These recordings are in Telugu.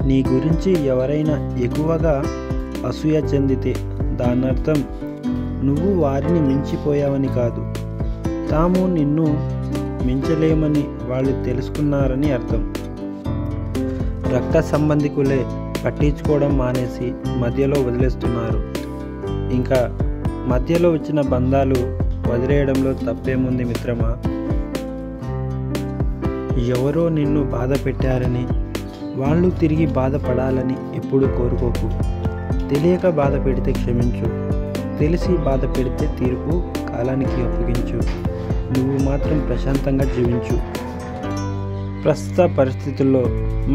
నీ గురించి ఎవరైనా ఎక్కువగా అసూయ చెందితే దానర్థం నువ్వు వారిని మించిపోయావని కాదు, తాము నిన్ను మించలేమని వాళ్ళు తెలుసుకున్నారని అర్థం. రక్త సంబంధికులే పట్టించుకోవడం మానేసి మధ్యలో వదిలేస్తున్నారు. ఇంకా మధ్యలో వచ్చిన బంధాలు వదిలేయడంలో తప్పేముంది మిత్రమా? ఎవరో నిన్ను బాధ పెట్టారని వాళ్ళు తిరిగి బాధపడాలని ఎప్పుడూ కోరుకోకు. తెలియక బాధ పెడితే క్షమించు, తెలిసి బాధ పెడితే తీర్పు కాలానికి అప్పగించు. నువ్వు మాత్రం ప్రశాంతంగా జీవించు. ప్రస్తుత పరిస్థితుల్లో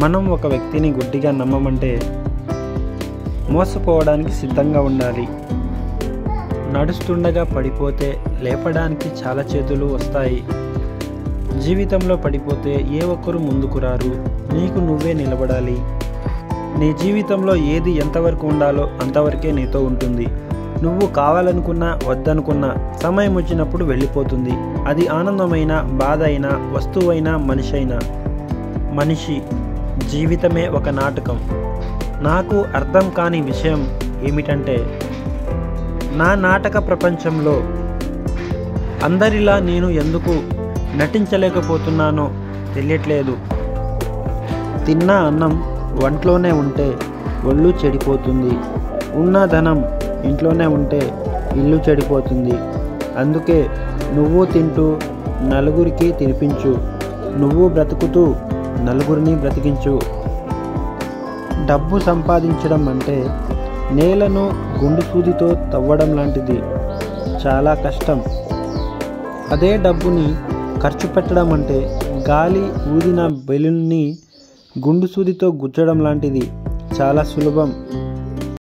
మనం ఒక వ్యక్తిని గుడ్డిగా నమ్మమంటే మోసపోవడానికి సిద్ధంగా ఉండాలి. నడుస్తుండగా పడిపోతే లేపడానికి చాలా చేతులు వస్తాయి. జీవితంలో పడిపోతే ఏ ఒక్కరు ముందుకు రారు, నీకు నువ్వే నిలబడాలి. నీ జీవితంలో ఏది ఎంతవరకు ఉండాలో అంతవరకే నీతో ఉంటుంది. నువ్వు కావాలనుకున్నా వద్దనుకున్నా సమయం వచ్చినప్పుడు వెళ్ళిపోతుంది. అది ఆనందమైన, బాధ అయినా, వస్తువైనా, మనిషి అయినా. మనిషి జీవితమే ఒక నాటకం. నాకు అర్థం కాని విషయం ఏమిటంటే, నా నాటక ప్రపంచంలో అందరిలా నేను ఎందుకు నటించలేకపోతున్నానో తెలియట్లేదు. తిన్న అన్నం వంటలోనే ఉంటే ఒళ్ళు చెడిపోతుంది, ఉన్న ధనం ఇంట్లోనే ఉంటే ఇల్లు చెడిపోతుంది. అందుకే నువ్వు తింటూ నలుగురికి తినిపించు, నువ్వు బ్రతుకుతూ నలుగురిని బ్రతికించు. డబ్బు సంపాదించడం అంటే నేలను గుండు సూదితో తవ్వడం లాంటిది, చాలా కష్టం. అదే డబ్బుని ఖర్చు పెట్టడం అంటే గాలి ఊదిన బెలూన్ని గుండు సూదితో గుచ్చడం లాంటిది, చాలా సులభం.